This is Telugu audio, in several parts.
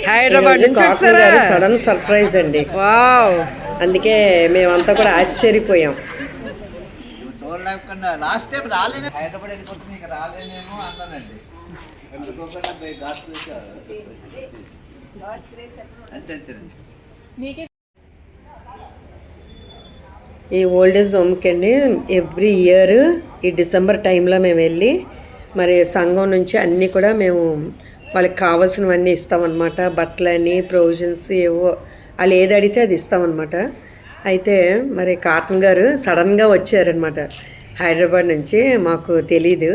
హైదరాబాద్ నుంచి వచ్చారా? సడన్ సర్ప్రైజ్ అండి. వావ్, అందుకే మేమంతా కూడా ఆశ్చర్యపోయాం. చూడలేకుండా లాస్ట్ టైం రాలేనే, హైదరాబాద్ వెళ్ళిపోతుంది, ఇక రాలేనేమో అన్నానండి. అంతే అంతే. ఈ ఓల్డేజ్ హోమ్కి అండి ఎవ్రీ ఇయర్ ఈ డిసెంబర్ టైంలో మేము వెళ్ళి మరి సంఘం నుంచి అన్నీ కూడా మేము వాళ్ళకి కావాల్సినవన్నీ ఇస్తామన్నమాట. బట్టలని, ప్రొవిజన్స్ ఏవో వాళ్ళు ఏది అడిగితే అది ఇస్తామన్నమాట. అయితే మరి కాటన్ గారు సడన్గా వచ్చారనమాట హైదరాబాద్ నుంచి. మాకు తెలీదు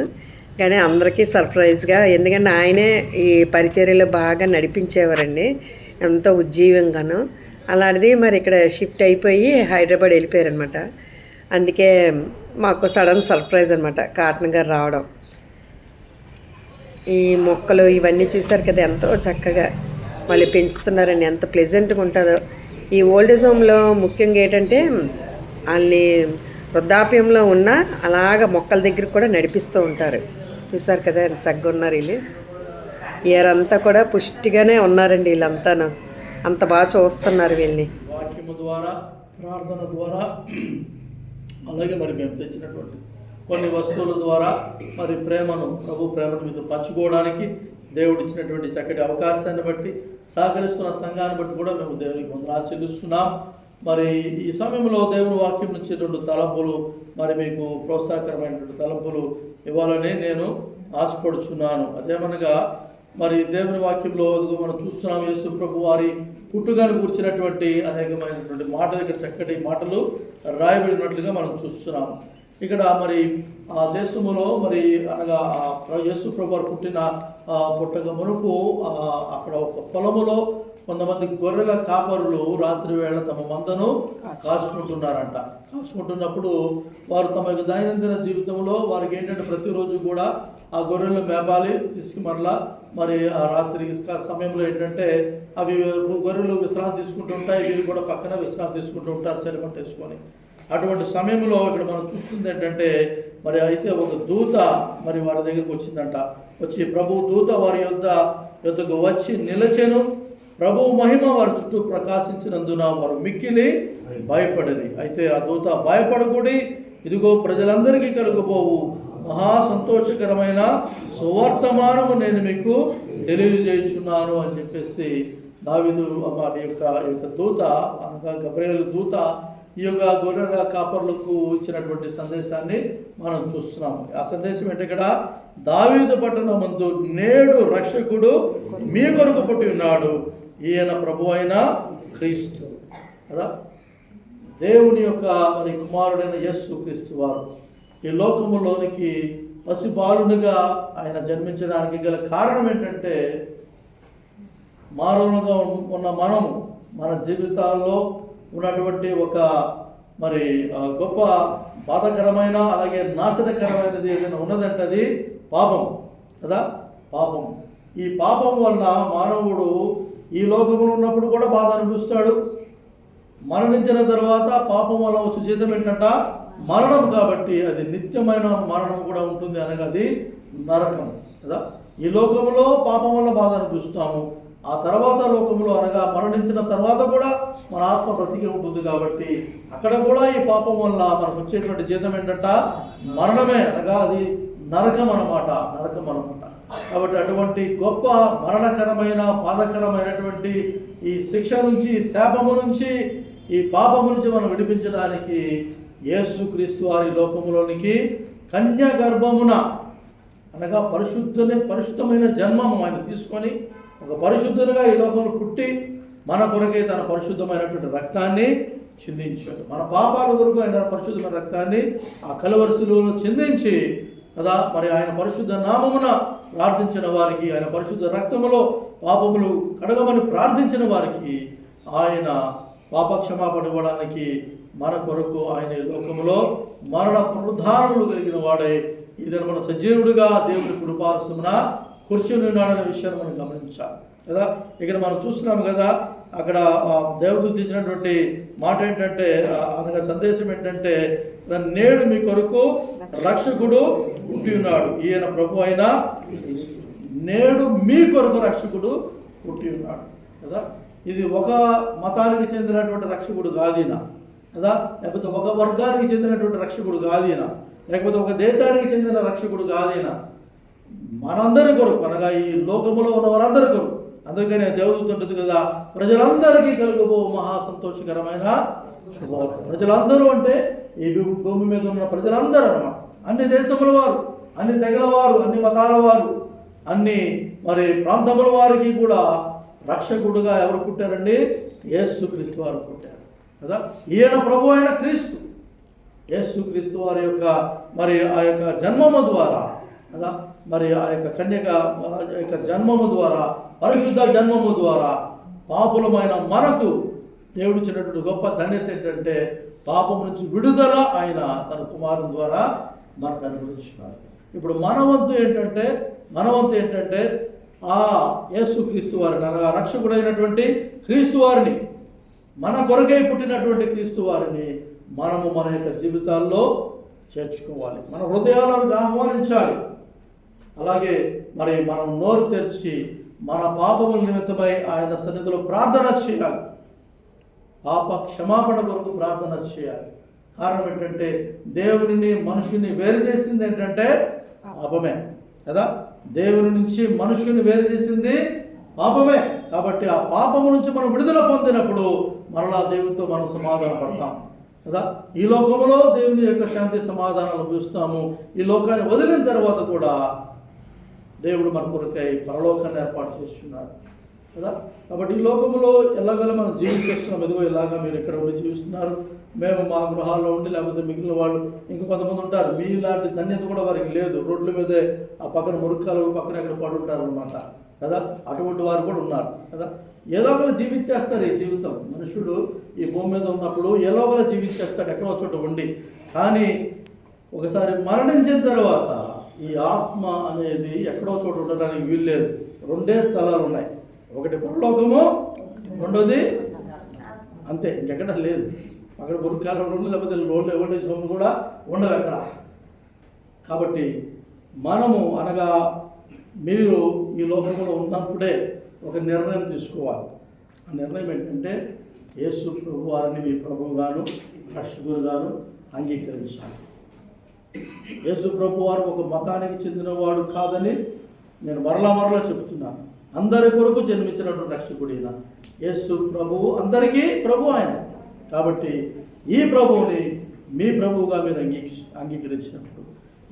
కానీ అందరికీ సర్ప్రైజ్గా, ఎందుకంటే ఆయనే ఈ పరిచర్యలో బాగా నడిపించేవారండి, ఎంతో ఉజ్జీవంగాను. అలాంటిది మరి ఇక్కడ షిఫ్ట్ అయిపోయి హైదరాబాద్ వెళ్ళిపోయారనమాట. అందుకే మాకు సడన్ సర్ప్రైజ్ అనమాట కాటన్ గారు రావడం. ఈ మొక్కలు ఇవన్నీ చూసారు కదా, ఎంతో చక్కగా వాళ్ళు పెంచుతున్నారండి, ఎంత ప్లెజెంట్గా ఉంటుందో. ఈ ఓల్డేజ్ హోమ్లో ముఖ్యంగా ఏంటంటే వాళ్ళని వృద్ధాప్యంలో ఉన్న అలాగ మొక్కల దగ్గరికి కూడా నడిపిస్తూ ఉంటారు. చూసారు కదా ఎంత చక్కగా ఉన్నారు వీళ్ళు. ఇయర్ అంతా కూడా పుష్టిగానే ఉన్నారండి వీళ్ళంతాను, అంత బాగా చూస్తున్నారు వీళ్ళని. వాక్యము ద్వారా, ప్రార్థన ద్వారా, అలాగే మరి మేము తెచ్చినటువంటి కొన్ని వస్తువుల ద్వారా మరి ప్రేమను, ప్రభు ప్రేమను మీతో పంచుకోవడానికి దేవుడు ఇచ్చినటువంటి చక్కటి అవకాశాన్ని బట్టి, సహకరిస్తున్న సంఘాన్ని బట్టి కూడా మేము దేవునికి వందనాలు చెల్లిస్తున్నాం. మరి ఈ సమయంలో దేవుని వాక్యం నుంచి 2 తలంపులు, మరి మీకు ప్రోత్సాహకరమైనటువంటి తలంపులు ఇవ్వాలని నేను ఆశపడుచున్నాను. అదేమనగా మరి దేవుని వాక్యంలో మనం చూస్తున్నాం, యేసు ప్రభు వారి పుట్టుకను కూర్చినటువంటి అనేకమైనటువంటి మాటలు, ఇక్కడ చక్కటి మాటలు రాయబడినట్లుగా మనం చూస్తున్నాం. ఇక్కడ మరి ఆ దేశములో మరి అనగా యేసు ప్రభు వారు పుట్టక మునుపు అక్కడ ఒక పొలములో కొంతమంది గొర్రెల కాపరులు రాత్రి వేళ తమ మందను కాచుకుంటున్నారంట. కాచుకుంటున్నప్పుడు వారు తమ యొక్క దైనందిన జీవితంలో వారికి ఏంటంటే ప్రతిరోజు కూడా ఆ గొర్రెలు మేపాలి, తీసుకు మరలా మరి ఆ రాత్రి సమయంలో ఏంటంటే అవి గొర్రెలు విశ్రాంతి తీసుకుంటూ ఉంటాయి, వీళ్ళు కూడా పక్కన విశ్రాంతి తీసుకుంటూ ఉంటారు చెలపంట వేసుకొని. అటువంటి సమయంలో ఇక్కడ మనం చూస్తుంది ఏంటంటే మరి అయితే ఒక దూత మరి వారి దగ్గరికి వచ్చిందంట. వచ్చి ప్రభు దూత వారి యొద్దకు వచ్చి నిలచెను. ప్రభువు మహిమ వారి చుట్టూ ప్రకాశించినందున వారు మిక్కిలి భయపడేది. అయితే ఆ దూత భయపడకూడి, ఇదిగో ప్రజలందరికీ కలుగబోవు మహా సంతోషకరమైన సువర్తమానము నేను మీకు తెలియజేయుచున్నాను అని చెప్పేసి దావీదు వారి యొక్క దూత అనగా గబ్రియేలు దూత ఈ యొక్క గొర్రెల కాపర్లకు ఇచ్చినటువంటి సందేశాన్ని మనం చూస్తున్నాము. ఆ సందేశం ఏంటి? ఇక్కడ దావీదు పట్టణమందు నేడు రక్షకుడు మీ కొరకు పుట్టి ఉన్నాడు, ఈయన ప్రభు అయిన క్రీస్తు కదా. దేవుని యొక్క మరి కుమారుడైన యేసు క్రీస్తు వారు ఈ లోకములోనికి పసిబాలునిగా ఆయన జన్మించడానికి గల కారణం ఏంటంటే, మానవులుగా ఉన్న మనము మన జీవితాల్లో ఉన్నటువంటి ఒక మరి గొప్ప బాధకరమైన అలాగే నాశనకరమైనది ఏదైనా ఉన్నదంటే అది పాపం కదా. పాపం, ఈ పాపం వల్ల మానవుడు ఈ లోకంలో ఉన్నప్పుడు కూడా బాధ అనిపిస్తాడు. మరణించిన తర్వాత పాపం వల్ల వచ్చే జీతం ఏంటంట మరణం. కాబట్టి అది నిత్యమైన మరణం కూడా ఉంటుంది, అనగా అది నరకం కదా. ఈ లోకంలో పాపం వల్ల బాధ అనిపిస్తాము, ఆ తర్వాత లోకంలో అనగా మరణించిన తర్వాత కూడా మన ఆత్మ బ్రతికి ఉంటుంది. కాబట్టి అక్కడ కూడా ఈ పాపం వల్ల మనకు వచ్చేటువంటి జీతం ఏంటంట మరణమే, అనగా అది నరకం అనమాట. కాబట్టి అటువంటి గొప్ప మరణకరమైన బాధకరమైనటువంటి ఈ శిక్ష నుంచి, శాపము నుంచి, ఈ పాపము నుంచి మనం విడిపించడానికి యేసు క్రీస్తు వారి లోకములోనికి కన్యా గర్భమున అనగా పరిశుద్ధమైన జన్మము ఆయన తీసుకొని ఒక పరిశుద్ధునిగా ఈ లోకంలో పుట్టి మన కొరకే తన పరిశుద్ధమైనటువంటి రక్తాన్ని చిందించాడు. మన పాపాల కొరకు ఆయన పరిశుద్ధమైన రక్తాన్ని ఆ కలువరిశిలో చిందించి కదా మరి ఆయన పరిశుద్ధ నామమున ప్రార్థించిన వారికి, ఆయన పరిశుద్ధ రక్తములో పాపములు కడగమని ప్రార్థించిన వారికి ఆయన పాపక్షమాపణ ఇవ్వడానికి మన కొరకు ఆయన లోకములో మరణ పునరుద్ధారణలు కలిగిన వాడే ఇదని మన సజీవుడిగా దేవుని కృపారసమున కూర్చుని ఉన్నాడనే విషయాన్ని మనం గమనించాలి కదా. ఇక్కడ మనం చూస్తున్నాము కదా, అక్కడ దేవదూత ఇచ్చినటువంటి మాట ఏంటంటే, అనగా సందేశం ఏంటంటే, నేడు మీ కొరకు రక్షకుడు పుట్టి ఉన్నాడు, ఈయన ప్రభు అయిన నేడు మీ కొరకు రక్షకుడు పుట్టి ఉన్నాడు. కదా. ఇది ఒక మతానికి చెందినటువంటి రక్షకుడు కాదు ఈయన కదా, లేకపోతే ఒక వర్గానికి చెందినటువంటి రక్షకుడు కాదు ఈయన, లేకపోతే ఒక దేశానికి చెందిన రక్షకుడు కాదు ఈయన. మనందరి కొరకు, అనగా ఈ లోకములో ఉన్న వారందరి కొరకు. అందుకనే దేవదూత ఉంటుంది కదా, ప్రజలందరికీ కలుగుబో మహా సంతోషకరమైన శుభవార్త. ప్రజలందరూ అంటే ఈ భూమి మీద ఉన్న ప్రజలందరూ అన్నమాట. అన్ని దేశముల వారు, అన్ని తెగల వారు, అన్ని మతాల వారు, అన్ని మరి ప్రాంతముల వారికి కూడా రక్షకుడుగా ఎవరు పుట్టారండి? యేసుక్రీస్తు వారు పుట్టారు కదా. ఈయన ప్రభు అయిన క్రీస్తు, యేసుక్రీస్తు వారి యొక్క మరి ఆ యొక్క జన్మము ద్వారా కదా, మరి ఆ యొక్క కన్యక యొక్క జన్మము ద్వారా, పరిశుద్ధ జన్మము ద్వారా పాపులమైన మనకు దేవుడిచ్చినటువంటి గొప్ప ధన్యత ఏంటంటే పాపం నుంచి విడుదల ఆయన తన కుమారుని ద్వారా మనకు అనుగ్రహించున్నారు. ఇప్పుడు మన వంతు ఏంటంటే ఆ యేసుక్రీస్తు వారిని, అనగా రక్షకుడైనటువంటి క్రీస్తు వారిని, మన కొరకై పుట్టినటువంటి క్రీస్తు వారిని మనము మన యొక్క జీవితాల్లో చేర్చుకోవాలి, మన హృదయాలను ఆహ్వానించాలి. అలాగే మరి మనం నోరు తెరిచి మన పాపముల నిమిత్తమై ఆయన సన్నిధిలో ప్రార్థన చేయాలి, పాప క్షమాపణ కొరకు ప్రార్థన చేయాలి. కారణం ఏంటంటే దేవుని మనుషుని వేరు చేసింది ఏంటంటే పాపమే కదా. దేవుని నుంచి మనుషుని వేరు చేసింది పాపమే. కాబట్టి ఆ పాపము నుంచి మనం విడుదల పొందినప్పుడు మరలా దేవునితో మనం సమాధాన పడతాం కదా. ఈ లోకంలో దేవుని యొక్క శాంతి సమాధానాలు చూస్తాము. ఈ లోకాన్ని వదిలిన తర్వాత కూడా దేవుడు మన కొరకై పరలోకాన్ని ఏర్పాటు చేస్తున్నాడు కదా. కాబట్టి ఈ లోకంలో ఎలాగలా మనం జీవిస్తున్నాం. ఎదుగో ఇలాగా మీరు ఇక్కడ ఉండి జీవిస్తున్నారు, మేము మా గృహాల్లో ఉండి, లేకపోతే మిగిలిన వాళ్ళు ఇంకా కొంతమంది ఉంటారు, మీలాంటి ధన్యత కూడా వారికి లేదు. రోడ్ల మీదే ఆ పక్కన మురుక్కాలు పక్కన ఎక్కడ పడి ఉంటారు అనమాట కదా. అటువంటి వారు కూడా ఉన్నారు కదా. ఎలాగలా జీవించేస్తారు ఈ జీవితం. మనుషుడు ఈ భూమి మీద ఉన్నప్పుడు ఎలాగలా జీవించేస్తాడు ఎక్కడో చోట ఉండి. కానీ ఒకసారి మరణించిన తర్వాత ఈ ఆత్మ అనేది ఎక్కడో చోట ఉండడానికి వీల్లేదు. రెండే స్థలాలు ఉన్నాయి, ఒకటి పరలోకము, రెండోది అంతే, ఇంకెక్కడ లేదు. అక్కడ మురుకాలు ఉండవు, లేకపోతే లోన్లు ఎవరి సొమ్ము కూడా ఉండవు అక్కడ. కాబట్టి మనము, అనగా మీరు ఈ లోకంలో ఉన్నప్పుడే ఒక నిర్ణయం తీసుకోవాలి. ఆ నిర్ణయం ఏంటంటే యేసు ప్రభు వారిని మీ ప్రభువుగాను రక్షకుడుగాను అంగీకరించాలి. యేసు ప్రభు వారు ఒక మతానికి చెందినవాడు కాదని నేను మరలా చెప్తున్నాను. అందరి కొరకు జన్మించినటువంటి రక్షకుడు ఈయన. యేసు ప్రభువు అందరికీ ప్రభు ఆయన. కాబట్టి ఈ ప్రభువుని మీ ప్రభువుగా మీరు అంగీకరించినప్పుడు,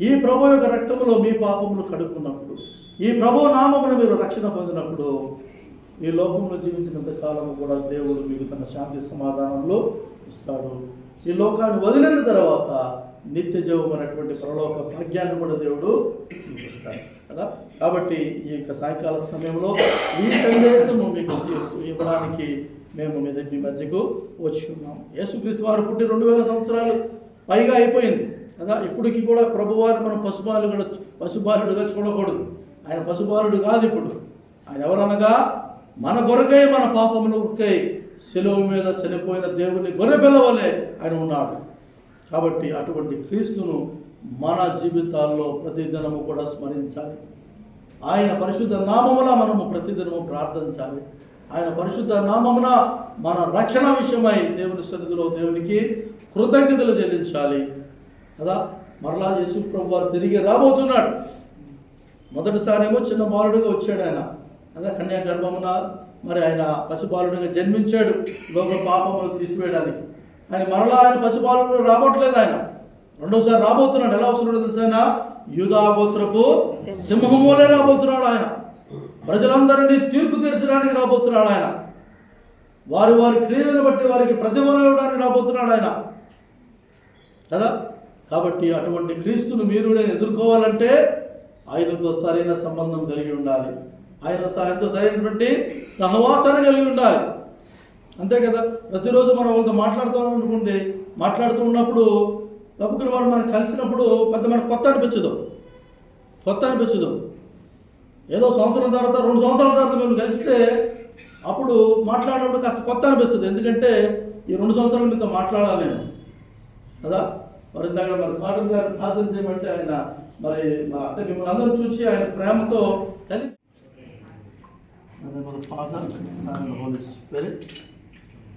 ఈ ప్రభు యొక్క రక్తములో మీ పాపములు కడుక్కున్నప్పుడు, ఈ ప్రభు నామమును మీరు రక్షణ పొందినప్పుడు, ఈ లోకంలో జీవించినంత కాలము కూడా దేవుడు మీకు తన శాంతి సమాధానంలో ఇస్తాడు. ఈ లోకాన్ని వదిలిన తర్వాత నిత్య జీవమైనటువంటి పరలోక భాగ్యాన్ని కూడా దేవుడు ఇస్తాడు కదా. కాబట్టి ఈ యొక్క సాయంకాల సమయంలో ఈ సందేశము మీకు ఇవ్వడానికి మేము మీ మధ్యకు వచ్చి ఉన్నాము. యేసుక్రీస్తు వారు పుట్టి 2000 సంవత్సరాలు పైగా అయిపోయింది కదా. ఇప్పటికి కూడా ప్రభువారు మనం పశుబాలుడుగా చూడకూడదు. ఆయన పశుబాలుడు కాదు. ఇప్పుడు ఆయన ఎవరనగా మన కొరకై, మన పాపముల కొరకై శిలువ మీద చనిపోయిన దేవుని గొర్రెపిల్ల వలె ఆయన ఉన్నాడు. కాబట్టి అటువంటి క్రీస్తును మన జీవితాల్లో ప్రతిదినము కూడా స్మరించాలి. ఆయన పరిశుద్ధ నామమున మనము ప్రతిదినము ప్రార్థించాలి. ఆయన పరిశుద్ధ నామమున మన రక్షణ విషయమై దేవుని సన్నిధిలో దేవునికి కృతజ్ఞతలు చెల్లించాలి కదా. మరలా యేసు ప్రభు వారు తిరిగి రాబోతున్నాడు. మొదటిసారేమో చిన్న బాలుడుగా వచ్చాడు ఆయన కదా, కన్యా గర్భమున మరి ఆయన పశుబాలుడిగా జన్మించాడు లోక పాపములు తీసివేయడానికి. ఆయన మరలా ఆయన పశుబాలుడు రాబోట్లేదు. ఆయన రెండోసారి రాబోతున్నాడు. ఎలా వస్తున్నాడు తెలుసా? యూదా గోత్రపు సింహములే రాబోతున్నాడు. ఆయన ప్రజలందరినీ తీర్పు తీర్చడానికి రాబోతున్నాడు. ఆయన వారి క్రియలను బట్టి వారికి ప్రతిఫలం ఇవ్వడానికి రాబోతున్నాడు ఆయన కదా. కాబట్టి అటువంటి క్రీస్తును మీరు నేను ఎదుర్కోవాలంటే ఆయనతో సరైన సంబంధం కలిగి ఉండాలి. ఆయనతో సరైనటువంటి సహవాసాన్ని కలిగి ఉండాలి. అంతే కదా. ప్రతిరోజు మనం వాళ్ళతో మాట్లాడుతూ ఉన్నప్పుడు తప్పుకుని వాళ్ళు మనకు కలిసినప్పుడు పెద్ద మనకు కొత్త అనిపించదు. ఏదో సంవత్సరం తర్వాత 2 సంవత్సరాల తర్వాత మేము కలిస్తే అప్పుడు మాట్లాడినప్పుడు కాస్త కొత్త అనిపిస్తుంది. ఎందుకంటే ఈ 2 సంవత్సరాలు మీతో మాట్లాడాలి నేను కదా. మరి ఇందాక మరి కాటన్ గారు ప్రార్థన చేయమంటే ఆయన మరి అంటే మిమ్మల్ని అందరూ చూసి ఆయన ప్రేమతో In the name of the Father, and the Son, and the Holy Spirit.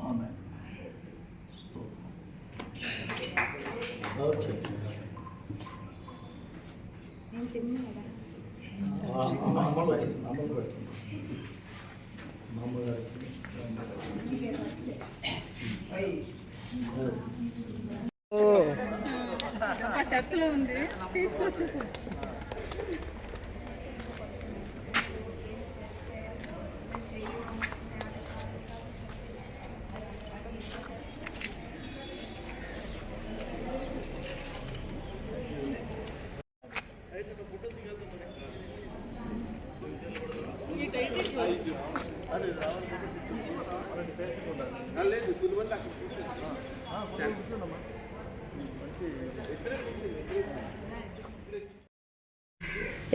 Amen. Okay. చర్చలో ఉంది తీసుకొచ్చేసి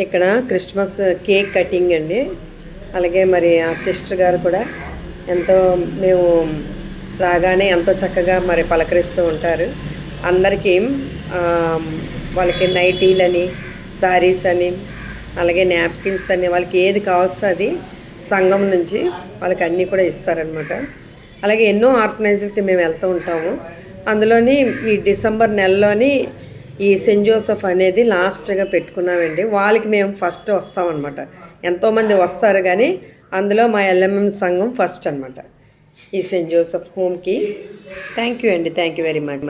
ఇక్కడ క్రిస్మస్ కేక్ కటింగ్ అండి. అలాగే మరి ఆ సిస్టర్ గారు కూడా ఎంతో మేము రాగానే ఎంతో చక్కగా మరి పలకరిస్తూ ఉంటారు. అందరికీ వాళ్ళకి నైటీలని, శారీస్ అని, అలాగే నాప్కిన్స్ అని, వాళ్ళకి ఏది కావస్తే అది సంఘం నుంచి వాళ్ళకి అన్నీ కూడా ఇస్తారనమాట. అలాగే ఎన్నో ఆర్గనైజర్కి మేము వెళ్తూ ఉంటాము. అందులోని ఈ డిసెంబర్ నెలలోని ఈ సెయింట్ జోసెఫ్ అనేది లాస్ట్గా పెట్టుకున్నామండి. వాళ్ళకి మేము ఫస్ట్ వస్తామన్నమాట. ఎంతోమంది వస్తారు కానీ అందులో మా ఎల్ఎంఎం సంఘం ఫస్ట్ అనమాట ఈ సెయింట్ జోసెఫ్ హోమ్కి. థ్యాంక్ యూ అండి, థ్యాంక్ యూ వెరీ మచ్.